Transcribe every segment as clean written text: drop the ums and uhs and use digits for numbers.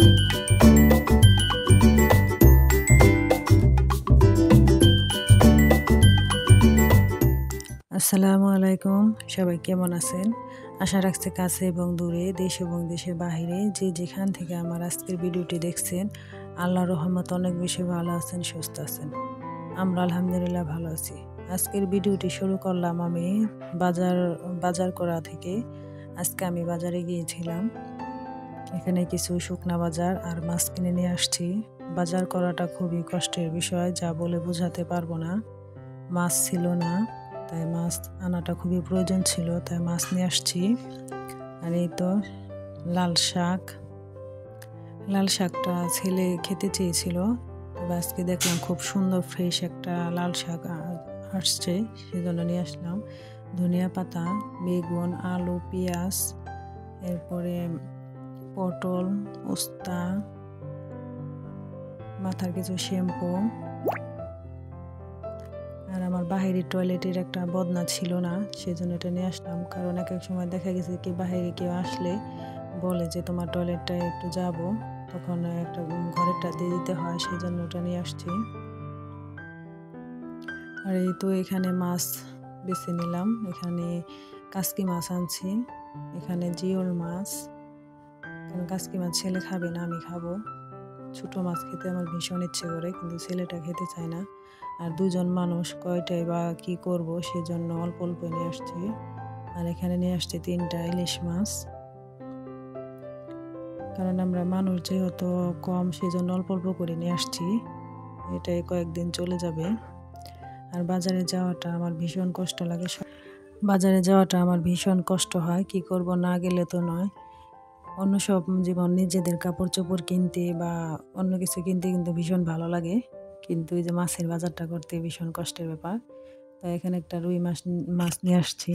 আসসালামু আলাইকুম, সবাই কেমন আছেন? আশা রাখছি কাছে এবং দূরে, দেশ এবং দেশের বাহিরে যে যেখান থেকে আমার আজকের ভিডিওটি দেখছেন, আল্লাহর রহমত অনেক বেশি ভালো আছেন, সুস্থ আছেন। আমরা আলহামদুলিল্লাহ ভালো আছি। আজকের ভিডিওটি শুরু করলাম আমি বাজার করা থেকে। আজকে আমি বাজারে গিয়েছিলাম। এখানে কিছু শুকনা বাজার আর মাছ কিনে নিয়ে আসছি। বাজার করাটা খুবই কষ্টের বিষয়, যা বলে বোঝাতে পারবো না। মাছ ছিল না, তাই মাছ আনাটা খুবই প্রয়োজন ছিল, তাই মাছ নিয়ে আসছি। আর এই তো লাল শাকটা ছেলে খেতে চেয়েছিল, তবে আজকে দেখলাম খুব সুন্দর ফ্রেশ একটা লাল শাক আসছে, সেজন্য নিয়ে আসলাম। ধনিয়া পাতা, বেগুন, আলু, পেঁয়াজ, এরপরে পটল, উস্তা, মাথার কিছু শ্যাম্পু। আর আমার বাহিরের টয়লেটের একটা বদনা ছিল না, সেজন্য এটা নিয়ে আসলাম। কারণ এক এক সময় দেখা গেছে কি বাহিরে কেউ আসলে বলে যে তোমার টয়লেটটা একটু যাব, তখন একটা ঘরেরটা দিয়ে দিতে হয়, সেজন্য ওটা নিয়ে আসছি। আর এই তো এখানে মাছ বেছে নিলাম। এখানে কাসকি মাছ আনছি, এখানে জিওল মাছ। কারণ কাসকি মাছ ছেলে খাবে না, আমি খাবো। ছোট মাছ খেতে আমার ভীষণ ইচ্ছে করে, কিন্তু ছেলেটা খেতে চায় না। আর দুজন মানুষ কয়টাই বা কি করব, সেজন্য অল্প অল্প নিয়ে আসছি। আর এখানে নিয়ে আসছি 3টা ইলিশ মাছ। কারণ আমরা মানুষ যেহেতু কম, সেজন্য অল্প অল্প করে নিয়ে আসছি। এটাই কয়েকদিন চলে যাবে। আর বাজারে যাওয়াটা আমার ভীষণ কষ্ট লাগে। বাজারে যাওয়াটা আমার ভীষণ কষ্ট হয়, কি করব, না গেলে তো নয়। অন্য সব জীবন নিজেদের কাপড় চোপড় কিনতে বা অন্য কিছু কিনতে কিন্তু ভীষণ ভালো লাগে, কিন্তু এই যে মাছের বাজারটা করতে ভীষণ কষ্টের ব্যাপার। তাই এখানে একটা রুই মাছ নিয়ে আসছি।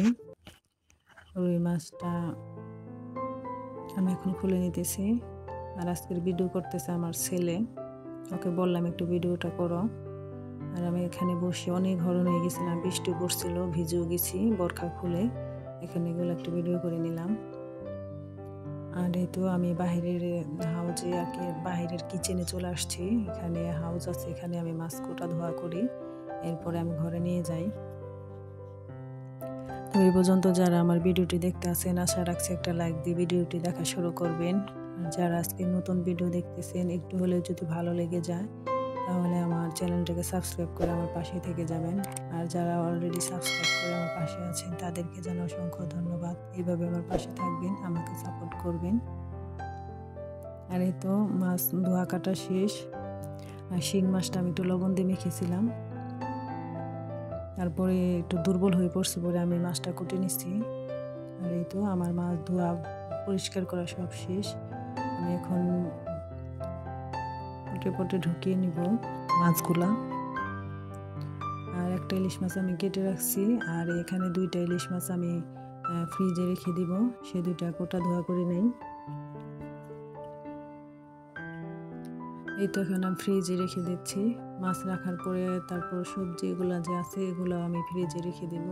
রুই মাছটা আমি এখন খুলে নিতেছি। আর আজকের ভিডিও করতেছে আমার ছেলে, ওকে বললাম একটু ভিডিওটা করো। আর আমি এখানে বসে অনেক হরণ হয়ে গেছিলাম, বৃষ্টি পড়ছিল, ভিজেও গেছি বোরখা খুলে। এখানে এগুলো একটু ভিডিও করে নিলাম। আর এই তো আমি বাহিরের হাউজে আর কি বাহিরের কিচেনে চলে আসছি। এখানে হাউজ আছে, এখানে আমি মাছ কোটা ধোয়া করি, এরপরে আমি ঘরে নিয়ে যাই। তো এই পর্যন্ত যারা আমার ভিডিওটি দেখতে আছেন, আশা রাখছি একটা লাইক দিয়ে ভিডিওটি দেখা শুরু করবেন। আর যারা আজকে নতুন ভিডিও দেখতেছেন, একটু হলেও যদি ভালো লেগে যায়, তাহলে আমার চ্যানেলটাকে সাবস্ক্রাইব করে আমার পাশে থেকে যাবেন। আর যারা অলরেডি সাবস্ক্রাইব করে আমার পাশে আছেন, তাদেরকে জানাই অসংখ্য ধন্যবাদ। এইভাবে আমার পাশে থাকবেন, আমাকে সাপোর্ট করবেন। আর এই তো মাছ ধোয়া কাটা শেষ। আর শিং মাছটা আমি একটু লবণ দিয়ে মেখেছিলাম, তারপরে একটু দুর্বল হয়ে পড়ছে বলে আমি মাছটা কুটে নিচ্ছি। আর এই তো আমার মাছ ধোয়া পরিষ্কার করা সব শেষ। আমি এখন পটে ঢুকিয়ে নিব মাছগুলা। আর একটা ইলিশ মাছ আমি কেটে রাখছি, আর এখানে 2টা ইলিশ মাছ আমি ফ্রিজে রেখে দিব, সে 2টা কোটা ধোয়া করে নেই। এই তো এখন আমি ফ্রিজে রেখে দিচ্ছি। মাছ রাখার পরে তারপর সবজি এগুলো যে আছে, এগুলো আমি ফ্রিজে রেখে দিব।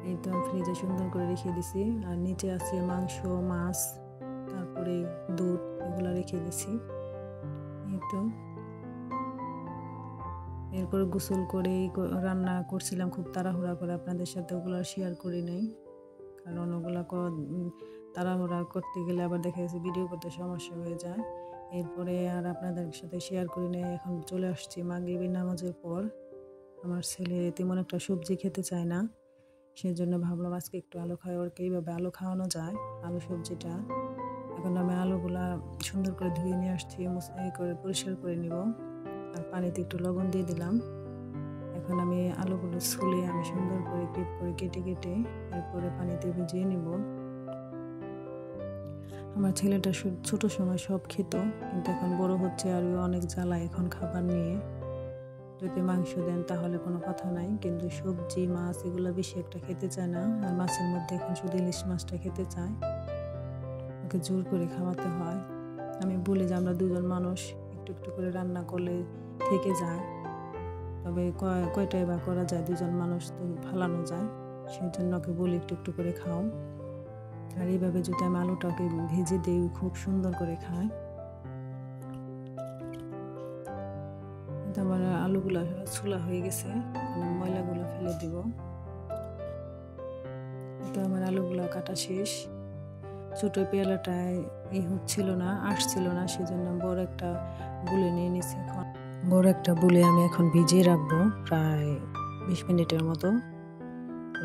এই তো ফ্রিজে সুন্দর করে রেখে দিছি। আর নিচে আছে মাংস, মাছ, তারপরে দুধ, এগুলো রেখে দিছি। এই তো এরপর গোসল করে রান্না করছিলাম খুব তাড়াহুড়া করে, আপনাদের সাথে ওগুলো শেয়ার করি নাই। কারণ ওগুলো তাড়াহুড়া করতে গেলে আবার দেখা যাচ্ছে ভিডিও করতে সমস্যা হয়ে যায়। এরপরে আর আপনাদের সাথে শেয়ার করি নাই। এখন চলে আসছি মাগরিবের নামাজের পর। আমার ছেলে তেমন একটা সবজি খেতে চায় না, সেজন্য ভাবলাম আজকে একটু আলু খাই, ওর এইভাবে আলু খাওয়ানো যায়, আলু সবজিটা। এখন আমি আলুগুলা সুন্দর করে ধুয়ে নিয়ে আসছি, করে পরিষ্কার করে নিব। আর পানিতে একটু লবণ দিয়ে দিলাম। এখন আমি আলুগুলো ছুলে আমি সুন্দর করে ক্লিপ করে কেটে এরপরে পানিতে ভিজিয়ে নিব। আমার ছেলেটা ছোট সময় সব খেত, কিন্তু এখন বড় হচ্ছে আর অনেক জ্বালা এখন খাবার নিয়ে। যদি মাংস দেন তাহলে কোনো কথা নাই, কিন্তু সবজি মাছ এগুলো বেশি একটা খেতে চায় না। আর মাছের মধ্যে এখন শুধু ইলিশ মাছটা খেতে চায়, ওকে জোর করে খাওয়াতে হয়। আমি বলি যে আমরা 2জন মানুষ, একটু একটু করে রান্না করলে থেকে যায়, তবে কয়টাই বা করা যায়, 2জন মানুষ তো ফালানো যায়। সেই জন্য ওকে বলি একটু একটু করে খাও। আর এইভাবে যদি আমি আলুটাকে ভেজে দিই খুব সুন্দর করে খায়। কিন্তু আমার আলুগুলা ছোলা হয়ে গেছে, এখন ময়লাগুলো ফেলে দিব। তো আমার আলুগুলা কাটা শেষ। ছোট পেয়ালাটায় হচ্ছিল না, আসছিল না, সেজন্য বড় একটা বুলে নিয়ে নিছি। এখন বড় একটা বুলে আমি এখন ভিজিয়ে রাখবো প্রায় 20 মিনিটের মতো।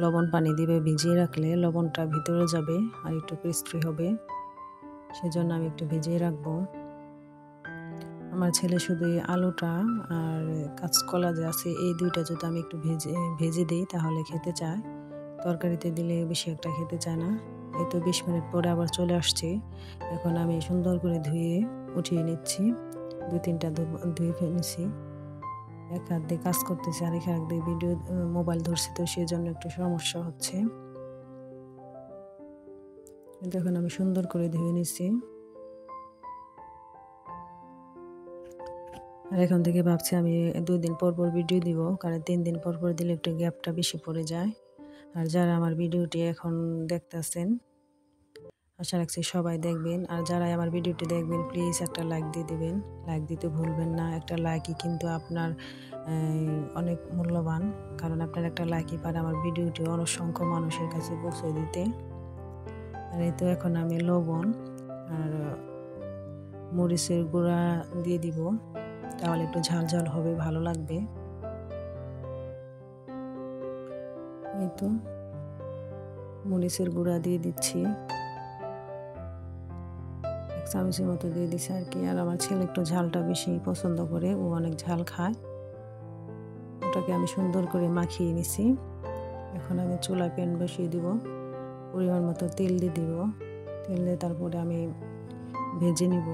লবণ পানি দিবে, ভিজিয়ে রাখলে লবণটা ভিতরে যাবে আর একটু ক্রিস্পি হবে, সেজন্য আমি একটু ভিজিয়ে রাখবো। আমার ছেলে শুধু এই আলুটা আর কাঁচকলা যে আছে এই দুইটা যদি আমি একটু ভেজে দিই তাহলে খেতে চায়, তরকারিতে দিলে বেশি একটা খেতে চায় না। এই তো 20 মিনিট পরে আবার চলে আসছি। এখন আমি সুন্দর করে ধুয়ে উঠিয়ে নিচ্ছি। 2-3টা ধুয়ে নিচ্ছি। এক হাত দিয়ে কাজ করতেছি আর এক হাত দিয়ে মোবাইল ধরছি, তো সেই জন্য একটু সমস্যা হচ্ছে। এখন আমি সুন্দর করে ধুয়ে নিচ্ছি। আর এখন থেকে ভাবছি আমি 2 দিন পর পর ভিডিও দিব, কারণ 3 দিন পর পর দিলে একটু গ্যাপটা বেশি পড়ে যায়। আর যারা আমার ভিডিওটি এখন দেখতেছেন, আশা রাখছি সবাই দেখবেন। আর যারা আমার ভিডিওটি দেখবেন প্লিজ একটা লাইক দিয়ে দিবেন, লাইক দিতে ভুলবেন না। একটা লাইকই কিন্তু আপনার অনেক মূল্যবান, কারণ আপনার একটা লাইকই পারে আমার ভিডিওটি অসংখ্য মানুষের কাছে পৌঁছে দিতে। আর এই তো এখন আমি লবণ আর মরিচের গুঁড়া দিয়ে দিব, তাহলে একটু ঝাল ঝাল হবে, ভালো লাগবে। এই তো মরিচের গুঁড়া দিয়ে দিচ্ছি, 1 চামচের মতো দিয়ে দিচ্ছি আর কি। আর আমার ছেলে একটু ঝালটা বেশি পছন্দ করে, ও অনেক ঝাল খায়। ওটাকে আমি সুন্দর করে মাখিয়ে নিছি। এখন আমি চুলায় প্যান বসিয়ে দিব, পরিমাণ মতো তেল দিয়ে দিব। তেল দিয়ে তারপরে আমি ভেজে নিব।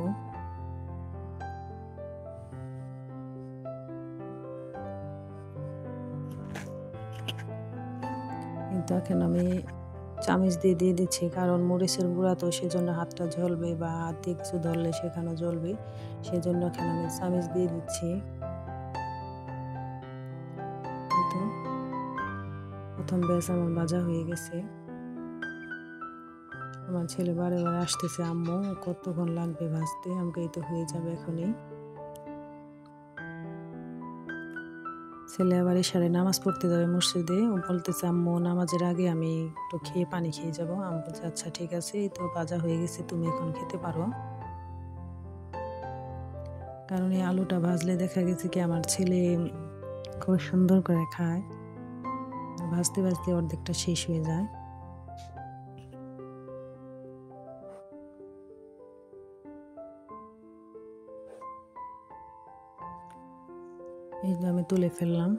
কিন্তু এখন আমি চামচ দিয়ে দিচ্ছি, কারণ মরিচের গুঁড়া তো, সেজন্য হাতটা জ্বলবে বা হাত দিয়ে কিছু ধরলে সেখানে জ্বলবে, সেজন্য এখন আমি চামচ দিয়ে দিচ্ছি। কিন্তু প্রথম ব্যাচ আমার ভাজা হয়ে গেছে। আমার ছেলে বারে বারে আসতেছে, আম্মু কতক্ষণ লাগবে ভাজতে, আমাকে এই তো হয়ে যাবে এখনই। ছেলে আবার ইশারে নামাজ পড়তে যাবে মসজিদে, ও বলতেছে আম্মু নামাজের আগে আমি একটু খেয়ে পানি খেয়ে যাবো। আমি বলছি আচ্ছা ঠিক আছে, এই তো ভাজা হয়ে গেছে, তুমি এখন খেতে পারো। কারণ এই আলুটা ভাজলে দেখা গেছে কি আমার ছেলে খুব সুন্দর করে খায়, ভাজতে ভাজতে অর্ধেকটা শেষ হয়ে যায়। এই যে আমি তুলে ফেললাম,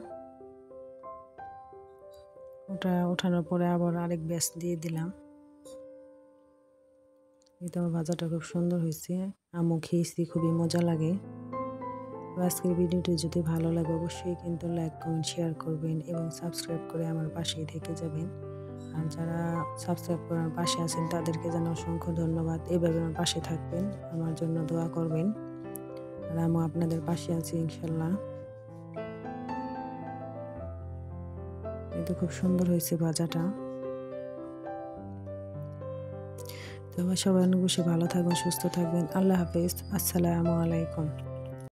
ওটা ওঠানোর পরে আবার আরেক ব্যাচ দিয়ে দিলাম। এই তো আমার ভাজাটা খুব সুন্দর হয়েছে, আম্মু খেয়েছি, খুবই মজা লাগে। আজকের ভিডিওটি যদি ভালো লাগে অবশ্যই কিন্তু লাইক কমেন্ট শেয়ার করবেন এবং সাবস্ক্রাইব করে আমার পাশেই থেকে যাবেন। আর যারা সাবস্ক্রাইব করে আমার পাশে আছেন তাদেরকে জানাই অসংখ্য ধন্যবাদ। এভাবে আমার পাশে থাকবেন, আমার জন্য দোয়া করবেন। আর আমি আপনাদের পাশে আছি ইনশাল্লাহ। কিন্তু খুব সুন্দর হয়েছে ভাজাটা। তো সবাই অনেক বেশি ভালো থাকবেন, সুস্থ থাকবেন। আল্লাহ হাফেজ, আসসালামু আলাইকুম।